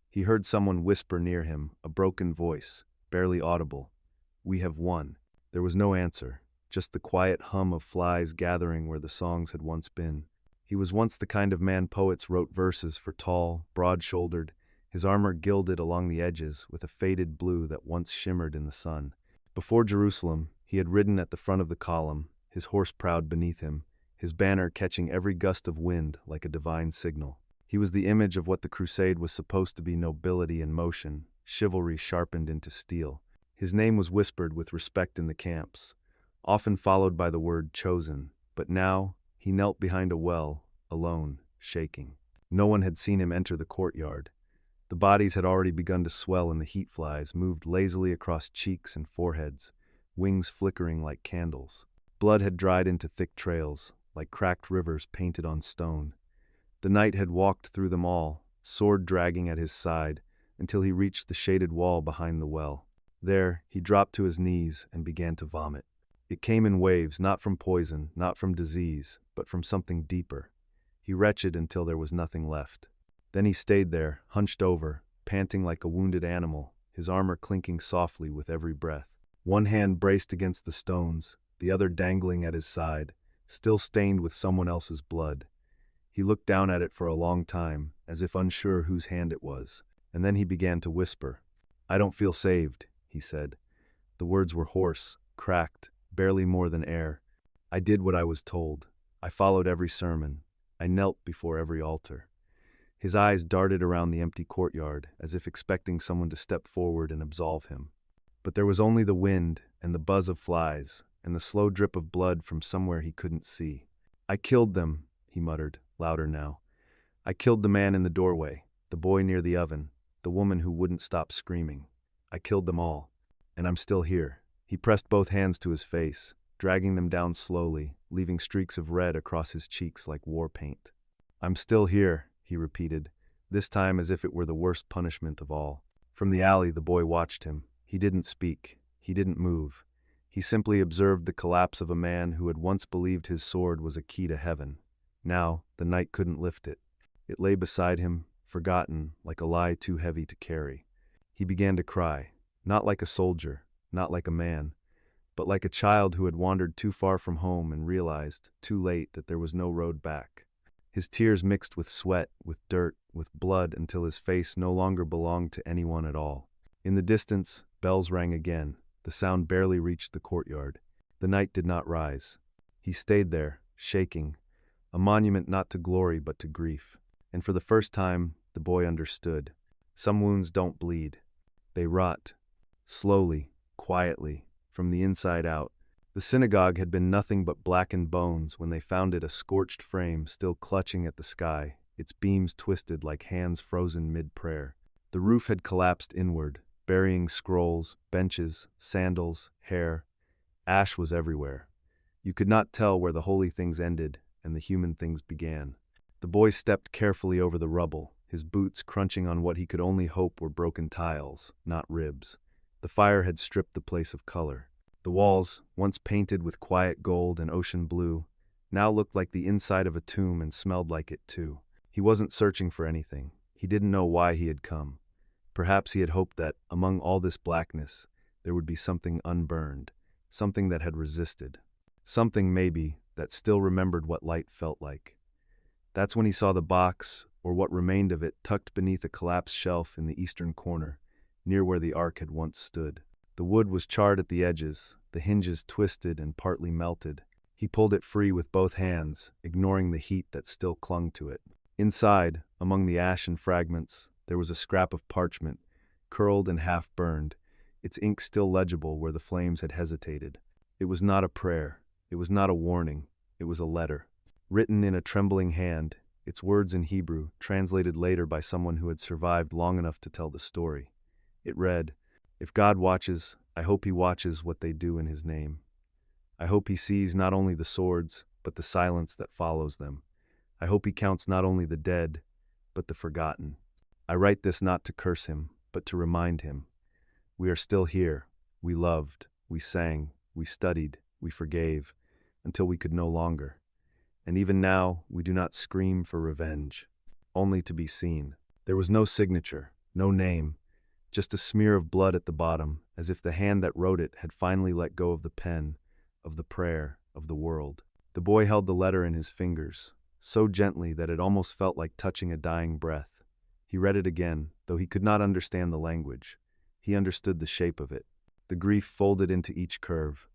He heard someone whisper near him, a broken voice, barely audible. "We have won." There was no answer, just the quiet hum of flies gathering where the songs had once been. He was once the kind of man poets wrote verses for, tall, broad-shouldered, his armor gilded along the edges with a faded blue that once shimmered in the sun. Before Jerusalem, he had ridden at the front of the column, his horse proud beneath him, his banner catching every gust of wind like a divine signal. He was the image of what the crusade was supposed to be: nobility in motion, chivalry sharpened into steel. His name was whispered with respect in the camps, often followed by the word chosen, but now he knelt behind a well, alone, shaking. No one had seen him enter the courtyard. The bodies had already begun to swell and the heat flies moved lazily across cheeks and foreheads, wings flickering like candles. Blood had dried into thick trails, like cracked rivers painted on stone. The knight had walked through them all, sword dragging at his side, until he reached the shaded wall behind the well. There, he dropped to his knees and began to vomit. It came in waves, not from poison, not from disease, but from something deeper. He retched until there was nothing left. Then he stayed there, hunched over, panting like a wounded animal, his armor clinking softly with every breath. One hand braced against the stones, the other dangling at his side, still stained with someone else's blood. He looked down at it for a long time, as if unsure whose hand it was, and then he began to whisper. "I don't feel saved," he said. The words were hoarse, cracked, barely more than air. "I did what I was told. I followed every sermon. I knelt before every altar." His eyes darted around the empty courtyard, as if expecting someone to step forward and absolve him. But there was only the wind and the buzz of flies, and the slow drip of blood from somewhere he couldn't see. "I killed them," he muttered, louder now. "I killed the man in the doorway, the boy near the oven, the woman who wouldn't stop screaming. I killed them all. And I'm still here." He pressed both hands to his face, dragging them down slowly, leaving streaks of red across his cheeks like war paint. "I'm still here," he repeated, this time as if it were the worst punishment of all. From the alley, the boy watched him. He didn't speak. He didn't move. He simply observed the collapse of a man who had once believed his sword was a key to heaven. Now, the knight couldn't lift it. It lay beside him, forgotten, like a lie too heavy to carry. He began to cry, not like a soldier, not like a man, but like a child who had wandered too far from home and realized, too late, that there was no road back. His tears mixed with sweat, with dirt, with blood, until his face no longer belonged to anyone at all. In the distance, bells rang again. The sound barely reached the courtyard. The knight did not rise. He stayed there, shaking, a monument not to glory but to grief. And for the first time, the boy understood. Some wounds don't bleed. They rot. Slowly, quietly, from the inside out. The synagogue had been nothing but blackened bones when they found it, a scorched frame still clutching at the sky, its beams twisted like hands frozen mid-prayer. The roof had collapsed inward, burying scrolls, benches, sandals, hair. Ash was everywhere. You could not tell where the holy things ended and the human things began. The boy stepped carefully over the rubble, his boots crunching on what he could only hope were broken tiles, not ribs. The fire had stripped the place of color. The walls, once painted with quiet gold and ocean blue, now looked like the inside of a tomb and smelled like it too. He wasn't searching for anything. He didn't know why he had come. Perhaps he had hoped that, among all this blackness, there would be something unburned, something that had resisted. Something, maybe, that still remembered what light felt like. That's when he saw the box, or what remained of it, tucked beneath a collapsed shelf in the eastern corner, near where the ark had once stood. The wood was charred at the edges, the hinges twisted and partly melted. He pulled it free with both hands, ignoring the heat that still clung to it. Inside, among the ash and fragments, there was a scrap of parchment, curled and half-burned, its ink still legible where the flames had hesitated. It was not a prayer. It was not a warning. It was a letter. Written in a trembling hand, its words in Hebrew, translated later by someone who had survived long enough to tell the story. It read, "If God watches, I hope he watches what they do in his name. I hope he sees not only the swords, but the silence that follows them. I hope he counts not only the dead, but the forgotten. I write this not to curse him, but to remind him. We are still here. We loved, we sang, we studied, we forgave, until we could no longer. And even now, we do not scream for revenge, only to be seen." There was no signature, No name, just a smear of blood at the bottom, as if the hand that wrote it had finally let go of the pen, of the prayer, of the world. The boy held the letter in his fingers, so gently that it almost felt like touching a dying breath. He read it again, though he could not understand the language. He understood the shape of it, the grief folded into each curve,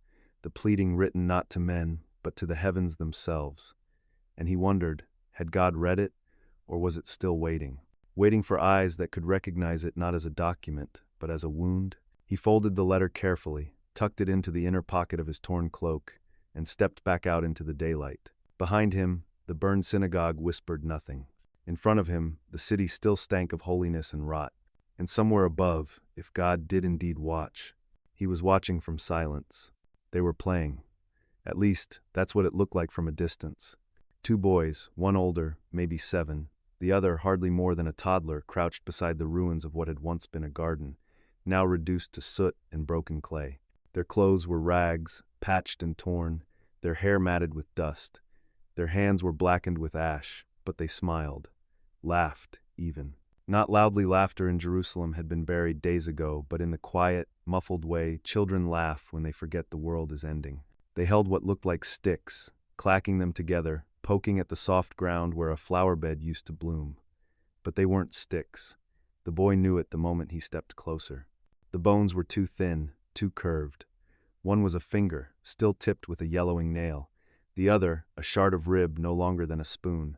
the pleading written not to men, but to the heavens themselves. And he wondered, had God read it, or was it still waiting? Waiting for eyes that could recognize it not as a document, but as a wound? He folded the letter carefully, tucked it into the inner pocket of his torn cloak, and stepped back out into the daylight. Behind him, the burned synagogue whispered nothing. In front of him, the city still stank of holiness and rot. And somewhere above, if God did indeed watch, he was watching from silence. They were playing. At least, that's what it looked like from a distance. Two boys, one older, maybe 7, the other hardly more than a toddler, crouched beside the ruins of what had once been a garden, now reduced to soot and broken clay. Their clothes were rags, patched and torn, their hair matted with dust. Their hands were blackened with ash, but they smiled, laughed even. Not loudly laughter in Jerusalem had been buried days ago, but in the quiet, muffled way children laugh when they forget the world is ending. They held what looked like sticks, clacking them together, poking at the soft ground where a flower bed used to bloom. But they weren't sticks. The boy knew it the moment he stepped closer. The bones were too thin, too curved. One was a finger, still tipped with a yellowing nail. The other, a shard of rib no longer than a spoon.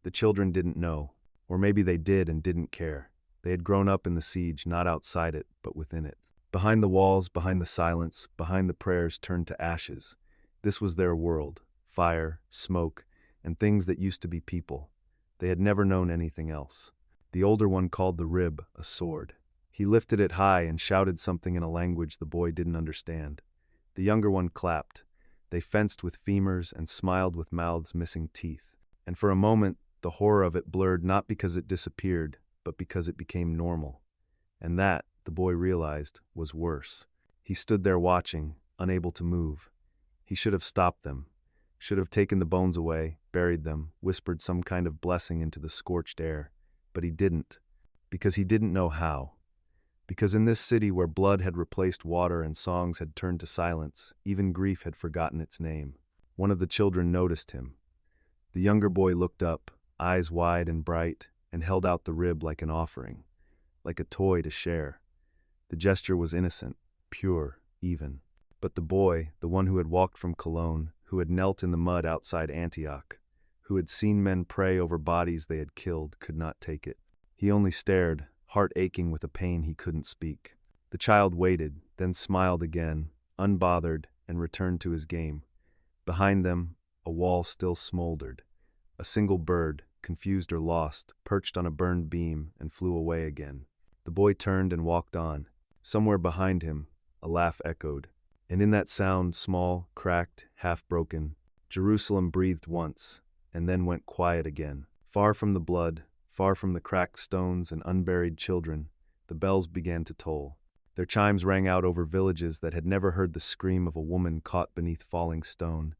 The children didn't know, or maybe they did and didn't care. They had grown up in the siege, not outside it, but within it. Behind the walls, behind the silence, behind the prayers turned to ashes. This was their world, fire, smoke, and things that used to be people. They had never known anything else. The older one called the rib a sword. He lifted it high and shouted something in a language the boy didn't understand. The younger one clapped. They fenced with femurs and smiled with mouths missing teeth. And for a moment, the horror of it blurred not because it disappeared, but because it became normal. And that, the boy realized, was worse. He stood there watching, unable to move. He should have stopped them, should have taken the bones away, buried them, whispered some kind of blessing into the scorched air. But he didn't, because he didn't know how. Because in this city where blood had replaced water and songs had turned to silence, even grief had forgotten its name. One of the children noticed him. The younger boy looked up, eyes wide and bright, and held out the rib like an offering, like a toy to share. The gesture was innocent, pure, even. But the boy, the one who had walked from Cologne, who had knelt in the mud outside Antioch, who had seen men pray over bodies they had killed, could not take it. He only stared, heart aching with a pain he couldn't speak. The child waited, then smiled again, unbothered, and returned to his game. Behind them, a wall still smoldered. A single bird, confused or lost, perched on a burned beam and flew away again. The boy turned and walked on. Somewhere behind him, a laugh echoed. And in that sound, small, cracked, half-broken, Jerusalem breathed once, and then went quiet again. Far from the blood, far from the cracked stones and unburied children, the bells began to toll. Their chimes rang out over villages that had never heard the scream of a woman caught beneath falling stone,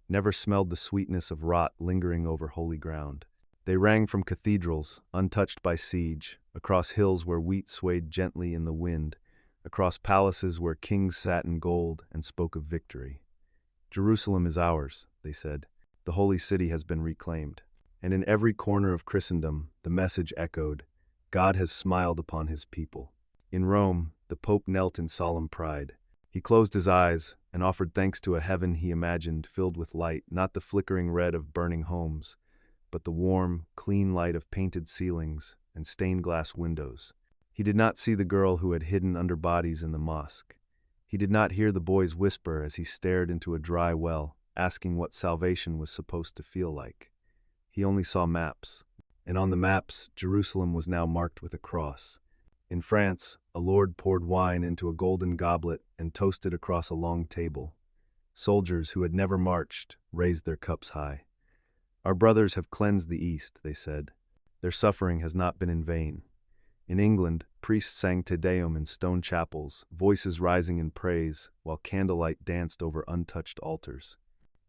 never smelled the sweetness of rot lingering over holy ground. They rang from cathedrals, untouched by siege, across hills where wheat swayed gently in the wind, across palaces where kings sat in gold and spoke of victory. Jerusalem is ours, they said. The holy city has been reclaimed. And in every corner of Christendom, the message echoed, God has smiled upon his people. In Rome, the Pope knelt in solemn pride. He closed his eyes and offered thanks to a heaven he imagined filled with light, not the flickering red of burning homes, but the warm, clean light of painted ceilings and stained glass windows. He did not see the girl who had hidden under bodies in the mosque. He did not hear the boy's whisper as he stared into a dry well, asking what salvation was supposed to feel like. He only saw maps, and on the maps, Jerusalem was now marked with a cross. In France, a lord poured wine into a golden goblet and toasted across a long table. Soldiers who had never marched raised their cups high. Our brothers have cleansed the East, they said. Their suffering has not been in vain. In England, priests sang Te Deum in stone chapels, voices rising in praise, while candlelight danced over untouched altars.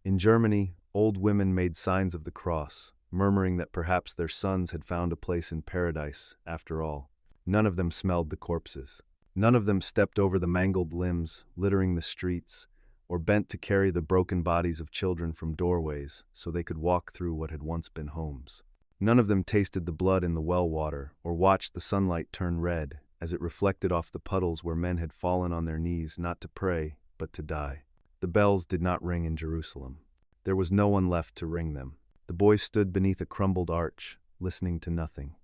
In Germany, old women made signs of the cross, murmuring that perhaps their sons had found a place in paradise, after all. None of them smelled the corpses. None of them stepped over the mangled limbs littering the streets, or bent to carry the broken bodies of children from doorways so they could walk through what had once been homes. None of them tasted the blood in the well water or watched the sunlight turn red as it reflected off the puddles where men had fallen on their knees not to pray, but to die. The bells did not ring in Jerusalem. There was no one left to ring them. The boy stood beneath a crumbled arch, listening to nothing.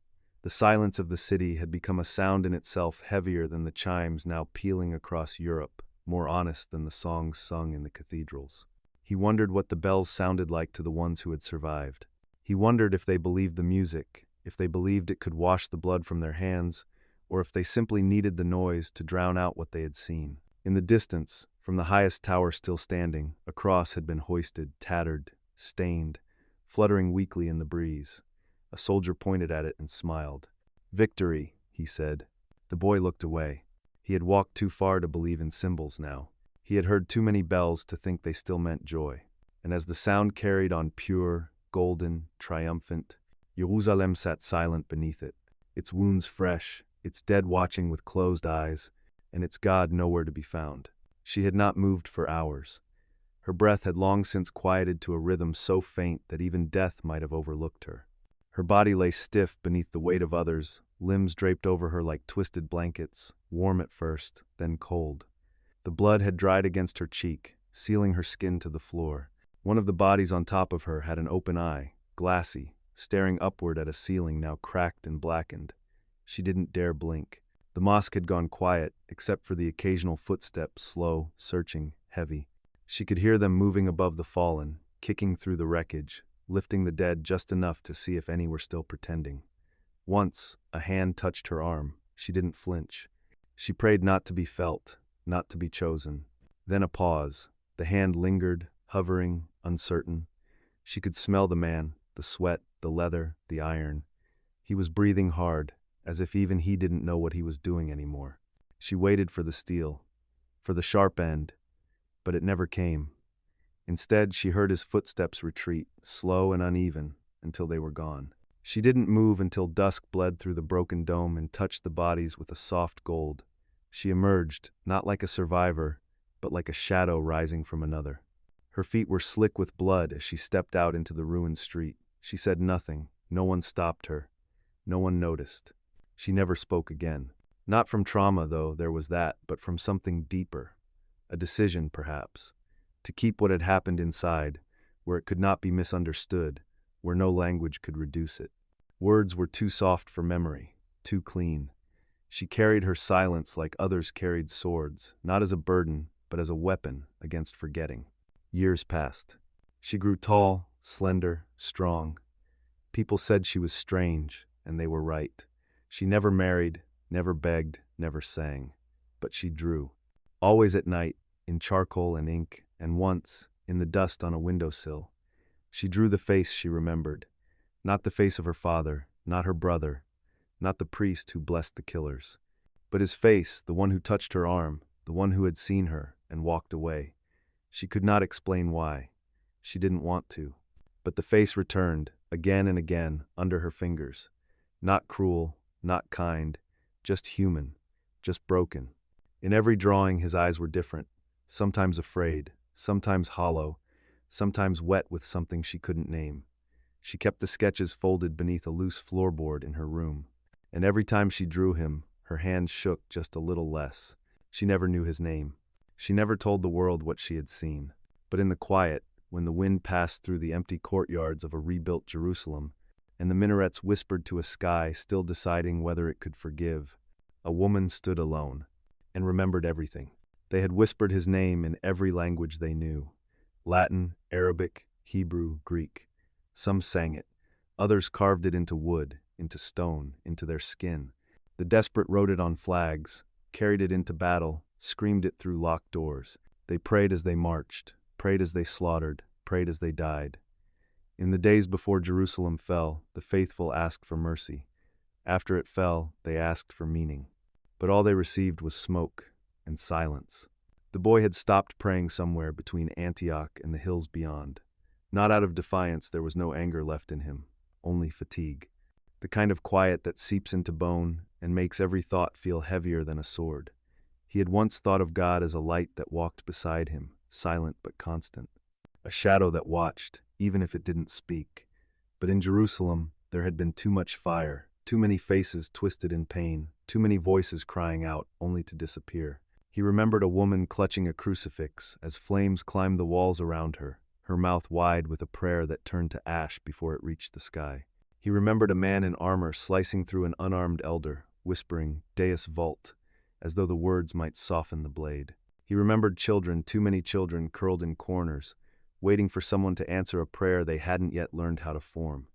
The silence of the city had become a sound in itself heavier than the chimes now pealing across Europe, more honest than the songs sung in the cathedrals. He wondered what the bells sounded like to the ones who had survived. He wondered if they believed the music, if they believed it could wash the blood from their hands, or if they simply needed the noise to drown out what they had seen. In the distance, from the highest tower still standing, a cross had been hoisted, tattered, stained, fluttering weakly in the breeze. A soldier pointed at it and smiled. "Victory," he said. The boy looked away. He had walked too far to believe in symbols now. He had heard too many bells to think they still meant joy. And as the sound carried on pure, golden, triumphant, Jerusalem sat silent beneath it, its wounds fresh, its dead watching with closed eyes, and its God nowhere to be found. She had not moved for hours. Her breath had long since quieted to a rhythm so faint that even death might have overlooked her. Her body lay stiff beneath the weight of others, limbs draped over her like twisted blankets, warm at first, then cold. The blood had dried against her cheek, sealing her skin to the floor. One of the bodies on top of her had an open eye, glassy, staring upward at a ceiling now cracked and blackened. She didn't dare blink. The mosque had gone quiet, except for the occasional footsteps, slow, searching, heavy. She could hear them moving above the fallen, kicking through the wreckage, lifting the dead just enough to see if any were still pretending. Once, a hand touched her arm. She didn't flinch. She prayed not to be felt, not to be chosen. Then a pause. The hand lingered, hovering, uncertain. She could smell the man, the sweat, the leather, the iron. He was breathing hard, as if even he didn't know what he was doing anymore. She waited for the steel, for the sharp end, but it never came. Instead, she heard his footsteps retreat, slow and uneven, until they were gone. She didn't move until dusk bled through the broken dome and touched the bodies with a soft gold. She emerged, not like a survivor, but like a shadow rising from another. Her feet were slick with blood as she stepped out into the ruined street. She said nothing. No one stopped her. No one noticed. She never spoke again. Not from trauma, though, there was that, but from something deeper. A decision, perhaps. To keep what had happened inside, where it could not be misunderstood, where no language could reduce it. Words were too soft for memory, too clean. She carried her silence like others carried swords, not as a burden, but as a weapon against forgetting. Years passed. She grew tall, slender, strong. People said she was strange, and they were right. She never married, never begged, never sang. But she drew. Always at night, in charcoal and ink, and once, in the dust on a windowsill. She drew the face she remembered. Not the face of her father, not her brother, not the priest who blessed the killers. But his face, the one who touched her arm, the one who had seen her and walked away. She could not explain why. She didn't want to. But the face returned, again and again, under her fingers. Not cruel, not kind, just human, just broken. In every drawing his eyes were different, sometimes afraid, sometimes hollow, sometimes wet with something she couldn't name. She kept the sketches folded beneath a loose floorboard in her room. And every time she drew him, her hands shook just a little less. She never knew his name. She never told the world what she had seen. But in the quiet, when the wind passed through the empty courtyards of a rebuilt Jerusalem, and the minarets whispered to a sky still deciding whether it could forgive, a woman stood alone, and remembered everything. They had whispered his name in every language they knew. Latin, Arabic, Hebrew, Greek. Some sang it. Others carved it into wood, into stone, into their skin. The desperate wrote it on flags, carried it into battle, screamed it through locked doors. They prayed as they marched, prayed as they slaughtered, prayed as they died. In the days before Jerusalem fell, the faithful asked for mercy. After it fell, they asked for meaning. But all they received was smoke and silence. The boy had stopped praying somewhere between Antioch and the hills beyond. Not out of defiance, there was no anger left in him, only fatigue. the kind of quiet that seeps into bone and makes every thought feel heavier than a sword. He had once thought of God as a light that walked beside him, silent but constant, a shadow that watched, even if it didn't speak. But in Jerusalem, there had been too much fire, too many faces twisted in pain, too many voices crying out only to disappear. He remembered a woman clutching a crucifix as flames climbed the walls around her, her mouth wide with a prayer that turned to ash before it reached the sky. He remembered a man in armor slicing through an unarmed elder, whispering, "Deus vult," as though the words might soften the blade. He remembered children, too many children curled in corners, waiting for someone to answer a prayer they hadn't yet learned how to form.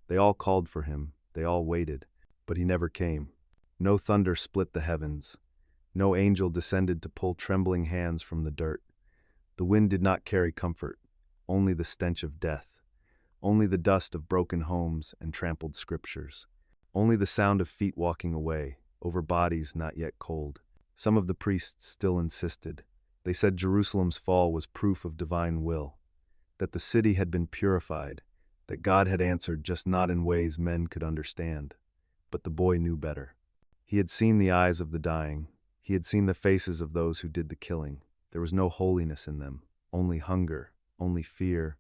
They all called for him, they all waited, but he never came. No thunder split the heavens. No angel descended to pull trembling hands from the dirt. The wind did not carry comfort, only the stench of death, only the dust of broken homes and trampled scriptures, only the sound of feet walking away, over bodies not yet cold. Some of the priests still insisted. They said Jerusalem's fall was proof of divine will, that the city had been purified, that God had answered, just not in ways men could understand. But the boy knew better. He had seen the eyes of the dying. He had seen the faces of those who did the killing. There was no holiness in them, only hunger, only fear,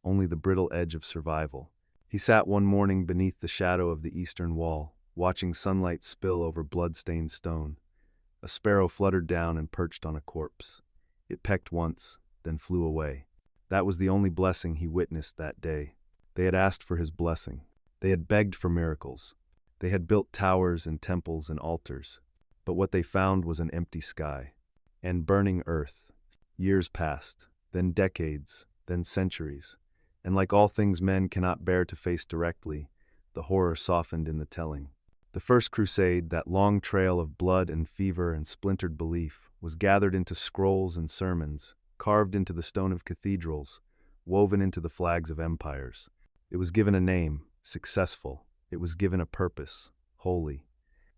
only the brittle edge of survival. He sat one morning beneath the shadow of the eastern wall, watching sunlight spill over blood-stained stone. A sparrow fluttered down and perched on a corpse. It pecked once, then flew away. That was the only blessing he witnessed that day. They had asked for his blessing. They had begged for miracles. They had built towers and temples and altars. But what they found was an empty sky and burning earth. Years passed, then decades, then centuries. And like all things men cannot bear to face directly, the horror softened in the telling. The first crusade, that long trail of blood and fever and splintered belief, was gathered into scrolls and sermons, carved into the stone of cathedrals, woven into the flags of empires. It was given a name, successful. It was given a purpose, holy.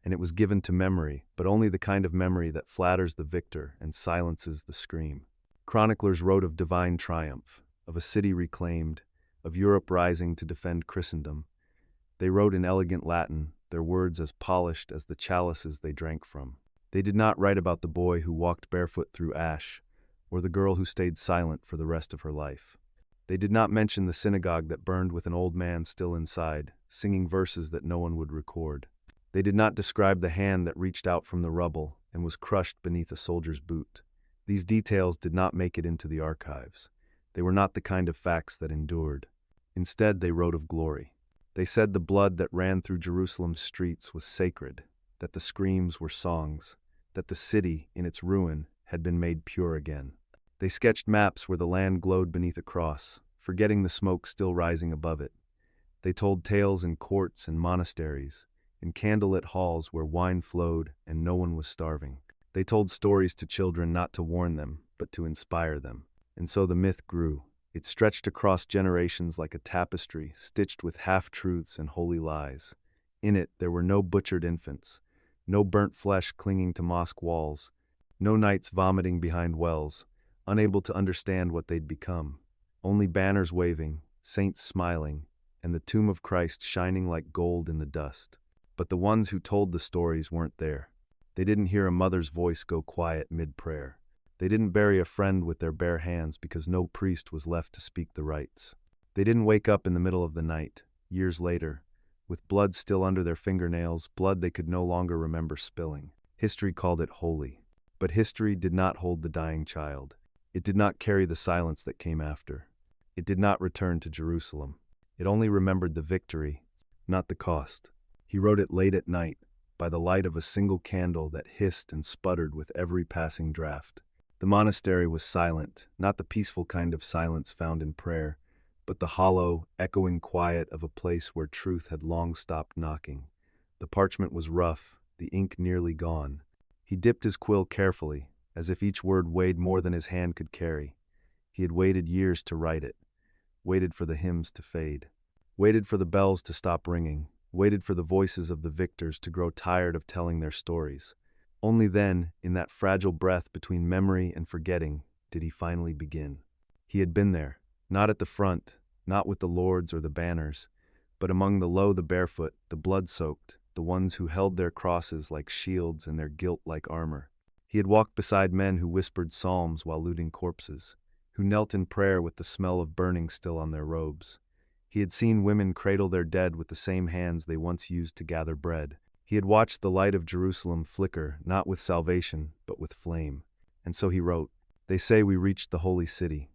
And it was given to memory, but only the kind of memory that flatters the victor and silences the scream. Chroniclers wrote of divine triumph, of a city reclaimed, of Europe rising to defend Christendom. They wrote in elegant Latin, their words as polished as the chalices they drank from. They did not write about the boy who walked barefoot through ash, or the girl who stayed silent for the rest of her life. They did not mention the synagogue that burned with an old man still inside, singing verses that no one would record. They did not describe the hand that reached out from the rubble and was crushed beneath a soldier's boot. These details did not make it into the archives. They were not the kind of facts that endured. Instead, they wrote of glory. They said the blood that ran through Jerusalem's streets was sacred, that the screams were songs, that the city, in its ruin, had been made pure again. They sketched maps where the land glowed beneath a cross, forgetting the smoke still rising above it. They told tales in courts and monasteries, in candlelit halls where wine flowed and no one was starving. They told stories to children not to warn them, but to inspire them. And so the myth grew. It stretched across generations like a tapestry, stitched with half-truths and holy lies. In it, there were no butchered infants, no burnt flesh clinging to mosque walls, no knights vomiting behind wells, unable to understand what they'd become. Only banners waving, saints smiling, and the tomb of Christ shining like gold in the dust. But the ones who told the stories weren't there. They didn't hear a mother's voice go quiet mid-prayer. They didn't bury a friend with their bare hands because no priest was left to speak the rites. They didn't wake up in the middle of the night, years later, with blood still under their fingernails, blood they could no longer remember spilling. History called it holy. But history did not hold the dying child. It did not carry the silence that came after. It did not return to Jerusalem. It only remembered the victory, not the cost. He wrote it late at night, by the light of a single candle that hissed and sputtered with every passing draft. The monastery was silent, not the peaceful kind of silence found in prayer, but the hollow, echoing quiet of a place where truth had long stopped knocking. The parchment was rough, the ink nearly gone. He dipped his quill carefully, as if each word weighed more than his hand could carry. He had waited years to write it, waited for the hymns to fade, waited for the bells to stop ringing, waited for the voices of the victors to grow tired of telling their stories. Only then, in that fragile breath between memory and forgetting, did he finally begin. He had been there, not at the front, not with the lords or the banners, but among the low, the barefoot, the blood-soaked, the ones who held their crosses like shields and their guilt like armor. He had walked beside men who whispered psalms while looting corpses, who knelt in prayer with the smell of burning still on their robes. He had seen women cradle their dead with the same hands they once used to gather bread. He had watched the light of Jerusalem flicker, not with salvation, but with flame. And so he wrote, "They say we reached the holy city,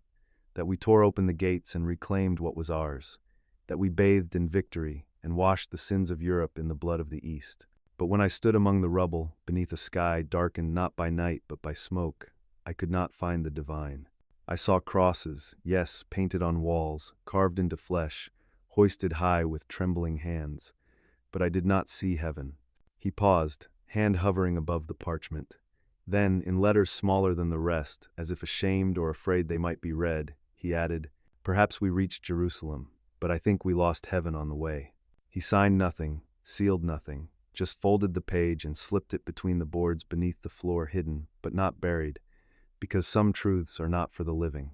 that we tore open the gates and reclaimed what was ours, that we bathed in victory and washed the sins of Europe in the blood of the East. But when I stood among the rubble, beneath a sky darkened not by night but by smoke, I could not find the divine. I saw crosses, yes, painted on walls, carved into flesh, hoisted high with trembling hands, but I did not see heaven." He paused, hand hovering above the parchment. Then, in letters smaller than the rest, as if ashamed or afraid they might be read, he added, "Perhaps we reached Jerusalem, but I think we lost heaven on the way." He signed nothing, sealed nothing, just folded the page and slipped it between the boards beneath the floor, hidden, but not buried, because some truths are not for the living.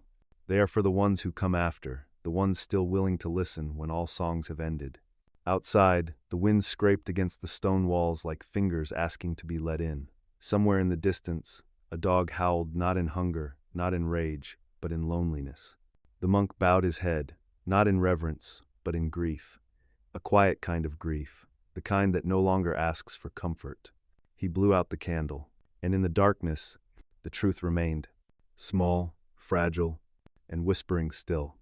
They are for the ones who come after, the ones still willing to listen when all songs have ended. Outside, the wind scraped against the stone walls like fingers asking to be let in. Somewhere in the distance, a dog howled not in hunger, not in rage, but in loneliness. The monk bowed his head, not in reverence, but in grief. A quiet kind of grief, the kind that no longer asks for comfort. He blew out the candle, and in the darkness, the truth remained, small, fragile, and whispering still.